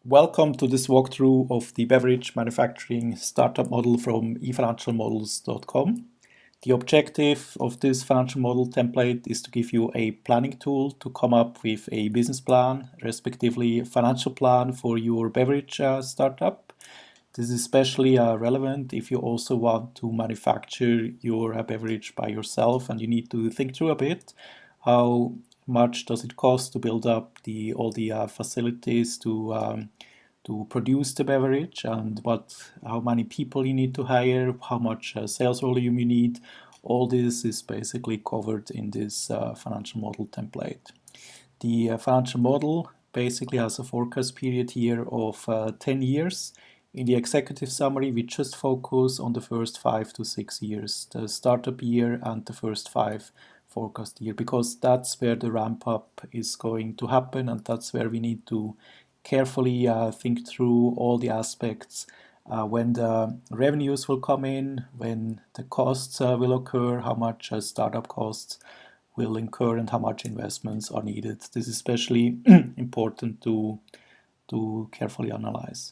Welcome to this walkthrough of the beverage manufacturing startup model from efinancialmodels.com. The objective of this financial model template is to give you a planning tool to come up with a business plan, respectively a financial plan for your beverage startup. This is especially relevant if you also want to manufacture your beverage by yourself and you need to think through a bit how much does it cost to build up all the facilities to produce the beverage, and how many people you need to hire, how much sales volume you need. All this is basically covered in this financial model template. The financial model basically has a forecast period here of 10 years. In the executive summary, we just focus on the first 5 to 6 years, the startup year and the first 5 forecast year, because that's where the ramp up is going to happen, and that's where we need to carefully think through all the aspects, when the revenues will come in, when the costs will occur, how much startup costs will incur, and how much investments are needed. This is especially important to carefully analyze.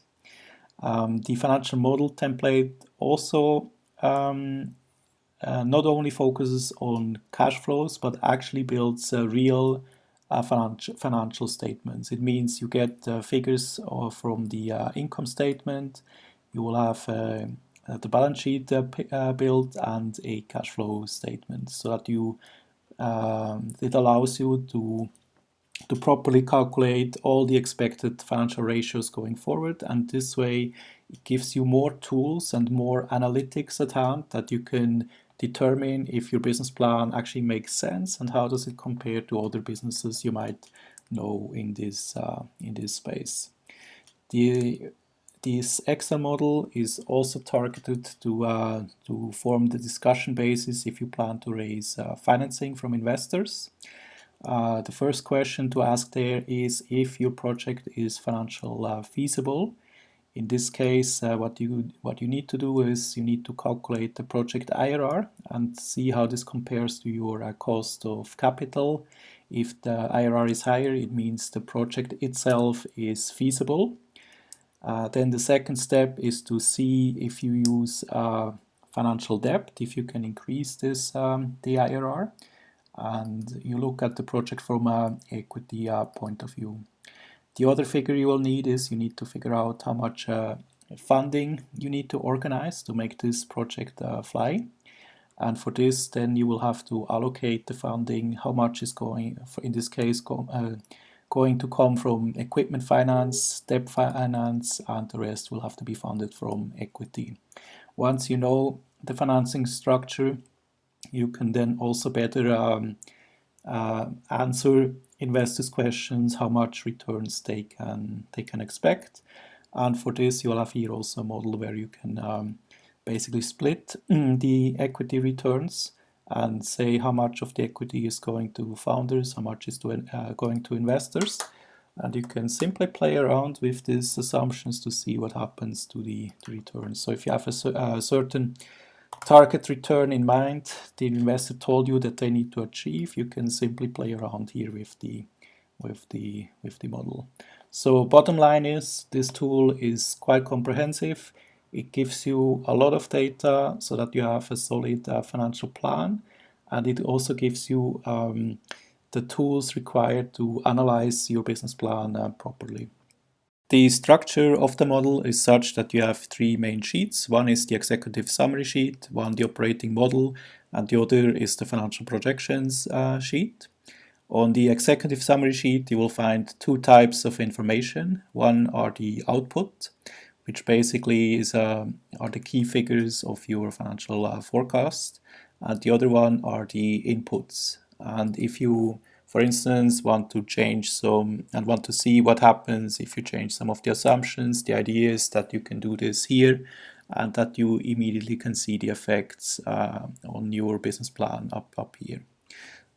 The financial model template also not only focuses on cash flows, but actually builds real financial statements. It means you get figures from the income statement, you will have the balance sheet built, and a cash flow statement, so that it allows you to properly calculate all the expected financial ratios going forward, and this way it gives you more tools and more analytics at hand that you can determine if your business plan actually makes sense and how does it compare to other businesses you might know in this space. This Excel model is also targeted to form the discussion basis if you plan to raise financing from investors. The first question to ask there is if your project is financial feasible. In this case, what you need to do is you need to calculate the project IRR and see how this compares to your cost of capital. If the IRR is higher, it means the project itself is feasible. Then the second step is to see if you use financial debt, if you can increase this the IRR, and you look at the project from an equity point of view. The other figure you will need is you need to figure out how much funding you need to organize to make this project fly. And for this, then you will have to allocate the funding, how much is going, in this case, going to come from equipment finance, debt finance, and the rest will have to be funded from equity. Once you know the financing structure, you can then also better answer investors' questions, how much returns they can expect. And for this, you'll have here also a model where you can basically split the equity returns and say how much of the equity is going to founders, how much is going to investors. And you can simply play around with these assumptions to see what happens to the returns. So if you have a certain target return in mind the investor told you that they need to achieve, you can simply play around here with the model. So bottom line is this tool is quite comprehensive. It gives you a lot of data so that you have a solid financial plan, and it also gives you the tools required to analyze your business plan properly. The structure of the model is such that you have 3 main sheets. One is the executive summary sheet, one the operating model, and the other is the financial projections sheet. On the executive summary sheet, you will find 2 types of information. One are the output, which basically are the key figures of your financial forecast, and the other one are the inputs. And if you, for instance, want to change some and want to see what happens if you change some of the assumptions, the idea is that you can do this here and that you immediately can see the effects on your business plan up here.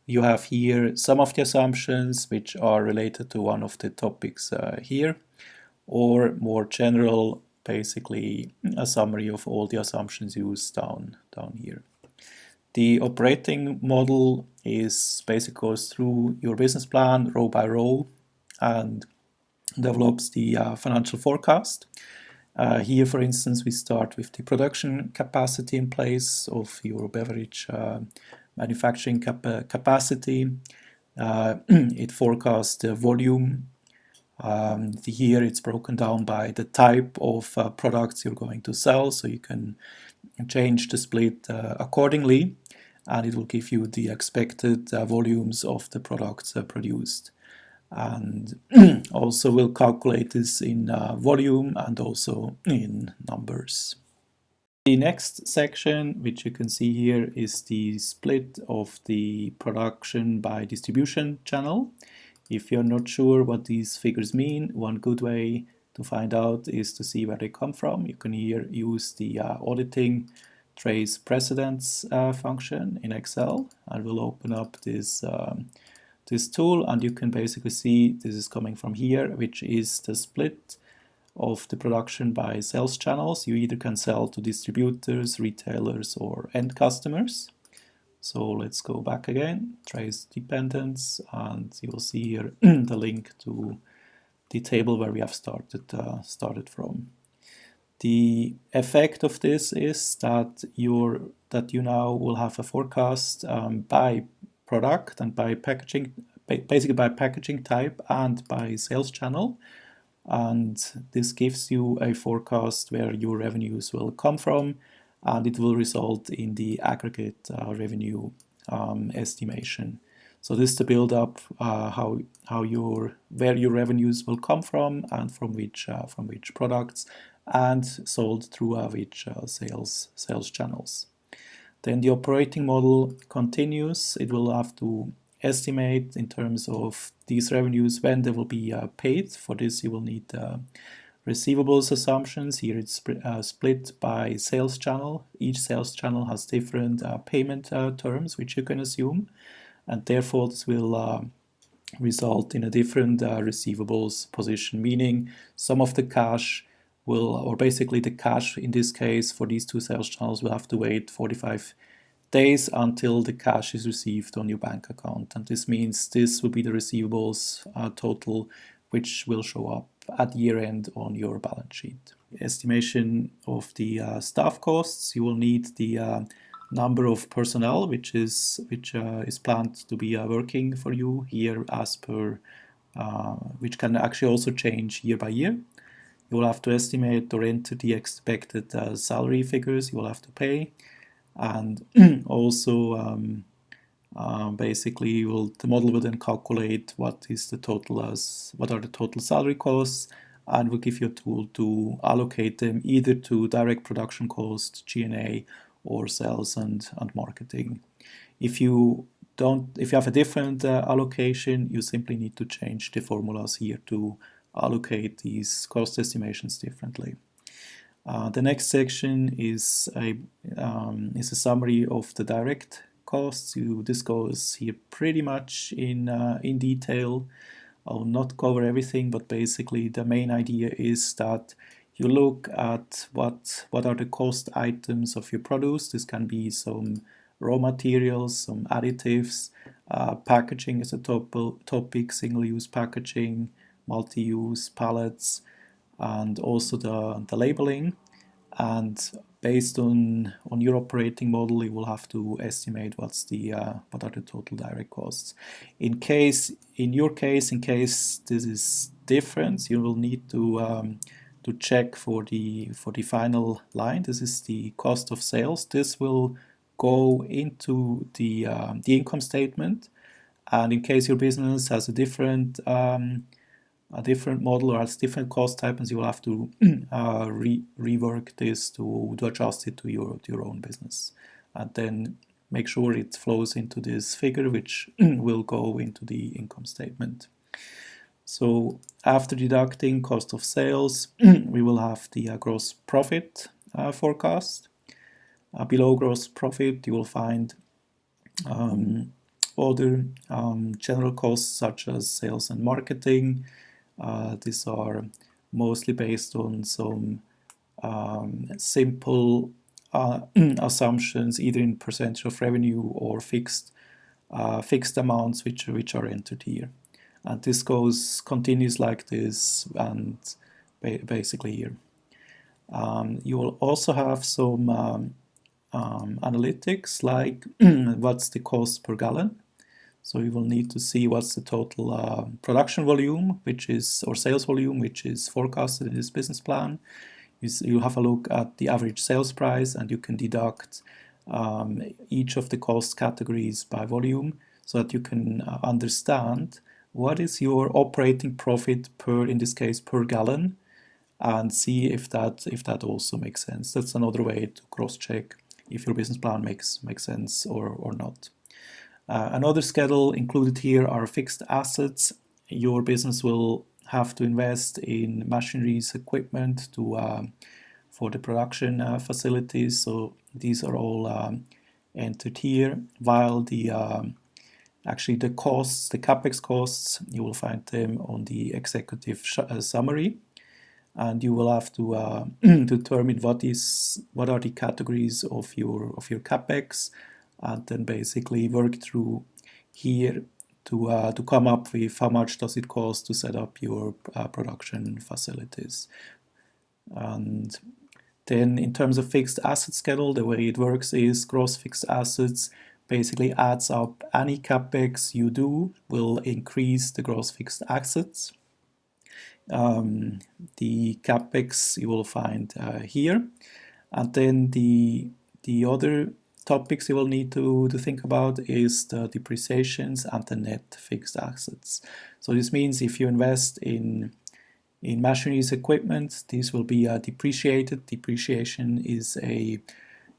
You have here some of the assumptions which are related to one of the topics here, or more general, basically a summary of all the assumptions used down here. The operating model is basically goes through your business plan row by row and develops the financial forecast. Here, for instance, we start with the production capacity in place of your beverage manufacturing capacity. It forecasts the volume. Here it's broken down by the type of products you're going to sell, so you can change the split accordingly, and it will give you the expected volumes of the products produced. And also we'll calculate this in volume and also in numbers. The next section, which you can see here, is the split of the production by distribution channel. If you're not sure what these figures mean, one good way to find out is to see where they come from. You can here use the auditing trace precedents function in Excel, and we'll open up this this tool, and you can basically see this is coming from here, which is the split of the production by sales channels. You either can sell to distributors, retailers, or end customers. So let's go back again, trace dependence, and you will see here the link to the table where we have started from. The effect of this is that you now will have a forecast by product and by packaging, basically by packaging type and by sales channel. And this gives you a forecast where your revenues will come from, and it will result in the aggregate revenue estimation. So this is the build up where your revenues will come from and from which products, and sold through which sales channels. Then the operating model continues. It will have to estimate in terms of these revenues when they will be paid. For this you will need receivables assumptions. Here it's split by sales channel. Each sales channel has different payment terms which you can assume, and therefore this will result in a different receivables position, meaning some of the cash will, or basically the cash in this case for these two sales channels, will have to wait 45 days until the cash is received on your bank account. And this means this will be the receivables total which will show up at year end on your balance sheet. Estimation of the staff costs. You will need the number of personnel which is planned to be working for you here, as per which can actually also change year by year. You will have to estimate or enter the expected salary figures you will have to pay, and also basically the model will then calculate what are the total salary costs, and will give you a tool to allocate them either to direct production cost, G&A, or sales and marketing. If you have a different allocation, you simply need to change the formulas here to allocate these cost estimations differently. The next section is a summary of the direct costs. This goes here pretty much in detail. I will not cover everything, but basically the main idea is that you look at what are the cost items of your produce. This can be some raw materials, some additives, packaging is a topic, single-use packaging, multi-use pallets, and also the labeling. And based on your operating model, you will have to estimate what are the total direct costs. In your case, in case this is different, you will need to check for the final line. This is the cost of sales. This will go into the income statement, and in case your business has a different model or has different cost items, you will have to rework this to adjust it to your own business, and then make sure it flows into this figure, which will go into the income statement. So after deducting cost of sales, we will have the gross profit forecast. Below gross profit, you will find other general costs such as sales and marketing. These are mostly based on some simple assumptions, either in percentage of revenue or fixed amounts which are entered here. and this continues like this, and basically here. You will also have some analytics like what's the cost per gallon. So you will need to see what's the total production volume, or sales volume, which is forecasted in this business plan. You have a look at the average sales price, and you can deduct each of the cost categories by volume, so that you can understand what is your operating profit per, in this case, per gallon, and see if that also makes sense. That's another way to cross-check if your business plan makes sense or not. Another schedule included here are fixed assets. Your business will have to invest in machineries, equipment for the production facilities. So these are all entered here, while actually the costs, the capex costs, you will find them on the executive summary, and you will have to determine what are the categories of your capex, and then basically work through here to come up with how much does it cost to set up your production facilities. And then in terms of fixed asset schedule, the way it works is gross fixed assets basically adds up any capex you do will increase the gross fixed assets. The capex you will find here, and then the other topics you will need to think about is the depreciations and the net fixed assets. So this means if you invest in machineries equipment, these will be depreciated. Depreciation is a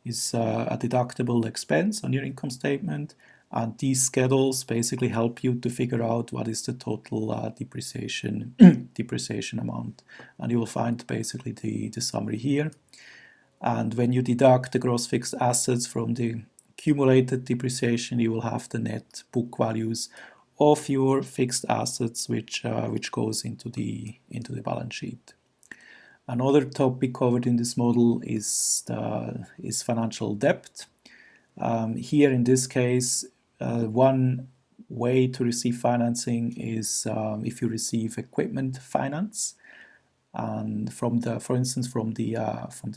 deductible expense on your income statement, and these schedules basically help you to figure out what is the total depreciation amount, and you will find basically the summary here. And when you deduct the gross fixed assets from the accumulated depreciation, you will have the net book values of your fixed assets, which goes into the balance sheet. Another topic covered in this model is financial debt. Here in this case, one way to receive financing is if you receive equipment finance, and for instance from the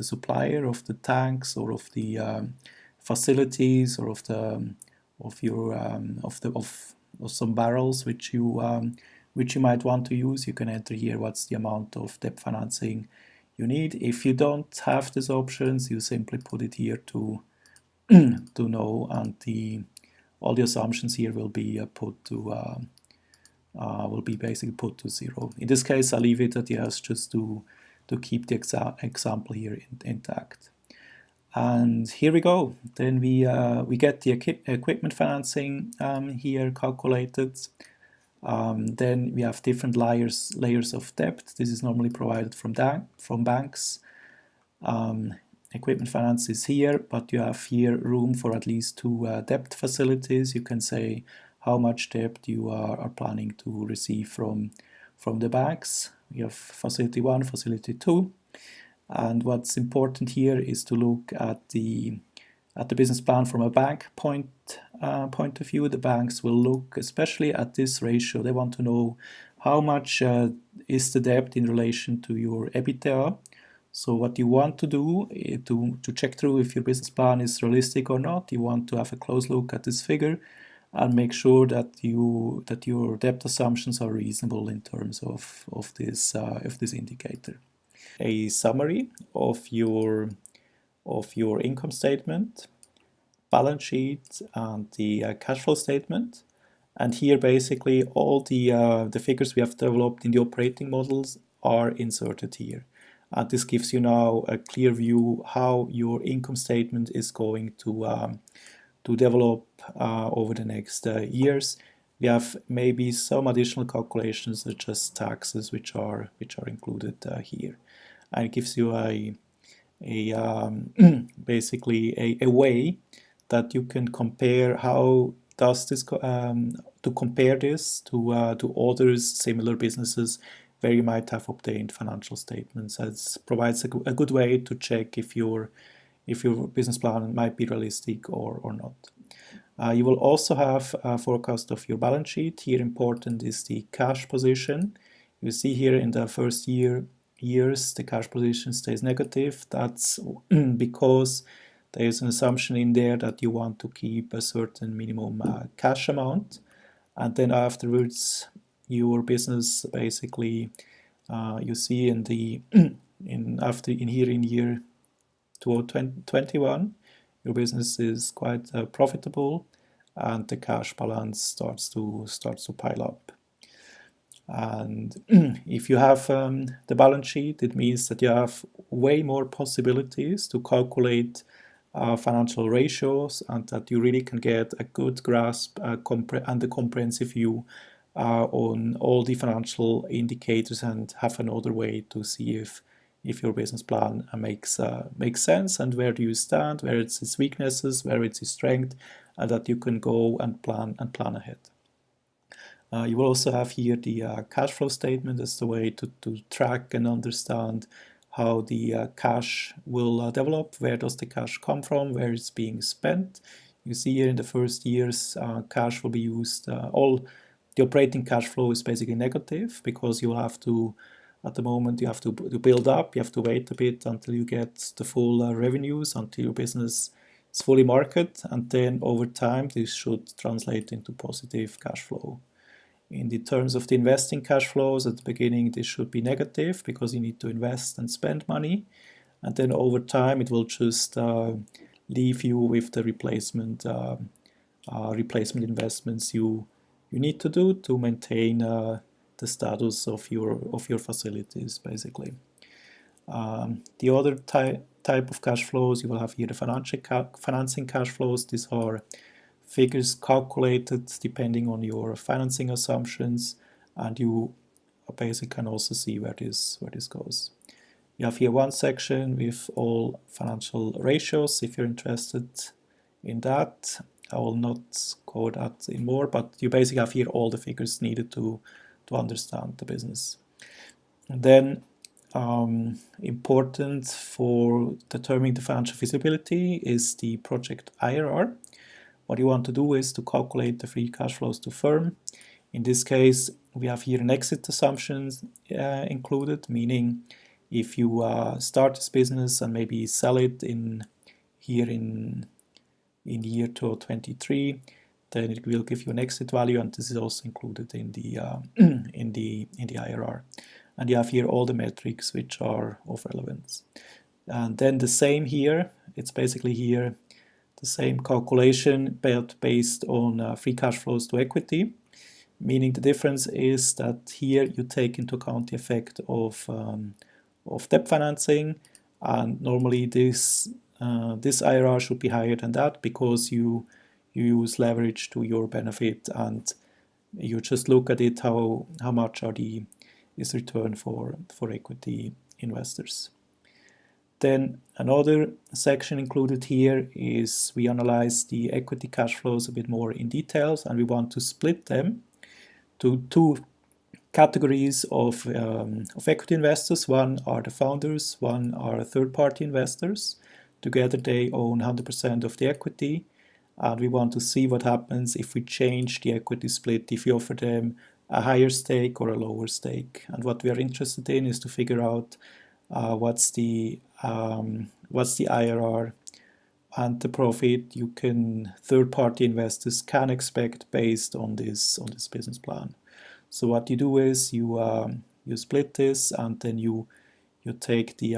supplier of the tanks, or of the facilities, or of some barrels which you might want to use. You can enter here what's the amount of debt financing you need. If you don't have these options, you simply put it here to know, and all the assumptions here will be basically put to zero. In this case, I'll leave it at yes, just to keep the example here intact. And here we go. Then we get the equipment financing here calculated. Then we have different layers of debt. This is normally provided from banks. Equipment finance is here, but you have here room for at least two debt facilities. You can say how much debt you are planning to receive from the banks. You have facility 1, facility 2. And what's important here is to look at the business plan from a bank point of view. The banks will look especially at this ratio. They want to know how much is the debt in relation to your EBITDA. So what you want to do to check through if your business plan is realistic or not, you want to have a close look at this figure and make sure that your debt assumptions are reasonable in terms of this indicator. A summary of your income statement, balance sheet, and the cash flow statement. And here basically all the figures we have developed in the operating models are inserted here. And this gives you now a clear view how your income statement is going to develop over the next years. We have maybe some additional calculations such as taxes, which are included here. And it gives you basically a way that you can compare how does this to compare this to others similar businesses where you might have obtained financial statements. It provides a good way to check if your business plan might be realistic or not. You will also have a forecast of your balance sheet. Here important is the cash position. You see here in the first years the cash position stays negative. That's because there is an assumption in there that you want to keep a certain minimum cash amount, and then afterwards your business basically you see in the in year 2021 your business is quite profitable and the cash balance starts to pile up. And if you have the balance sheet, it means that you have way more possibilities to calculate financial ratios, and that you really can get a good grasp and a comprehensive view on all the financial indicators, and have another way to see if your business plan makes sense, and where do you stand, where it's its weaknesses, where it's its strength, and that you can go and plan ahead. You will also have here the cash flow statement as the way to track and understand how the cash will develop, where does the cash come from, where it's being spent. You see here in the first years cash will be used, all the operating cash flow is basically negative, because you have to, at the moment you have to build up, you have to wait a bit until you get the full revenues, until your business is fully marketed, and then over time this should translate into positive cash flow. In the terms of the investing cash flows, at the beginning this should be negative because you need to invest and spend money, and then over time it will just leave you with the replacement investments you need to do to maintain the status of your facilities, basically. The other type of cash flows, you will have here the financing cash flows. These are figures calculated depending on your financing assumptions, and you basically can also see where this goes. You have here one section with all financial ratios if you're interested in that. I will not cover that in more, but you basically have here all the figures needed to understand the business. And then important for determining the financial feasibility is the project IRR. What you want to do is to calculate the free cash flows to firm. In this case, we have here an exit assumptions included, meaning if you start this business and maybe sell it in year 2023, then it will give you an exit value, and this is also included in the in the IRR. And you have here all the metrics which are of relevance. And then the same here, it's basically here the same calculation but based on free cash flows to equity, meaning the difference is that here you take into account the effect of debt financing, and normally this IRR should be higher than that because you use leverage to your benefit, and you just look at it how much is return for equity investors. Then another section included here is we analyze the equity cash flows a bit more in details, and we want to split them to two categories of equity investors. One are the founders, one are third-party investors. Together they own 100% of the equity, and we want to see what happens if we change the equity split, if we offer them a higher stake or a lower stake. And what we are interested in is to figure out what's the IRR and the profit third-party investors can expect based on this business plan. So what you do is you split this, and then you take the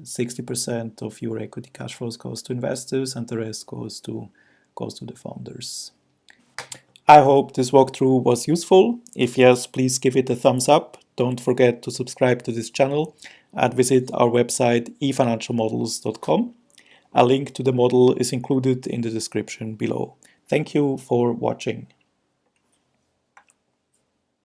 60% of your equity cash flows goes to investors, and the rest goes to the founders. I hope this walkthrough was useful. If yes, please give it a thumbs up. Don't forget to subscribe to this channel and visit our website efinancialmodels.com. A link to the model is included in the description below. Thank you for watching.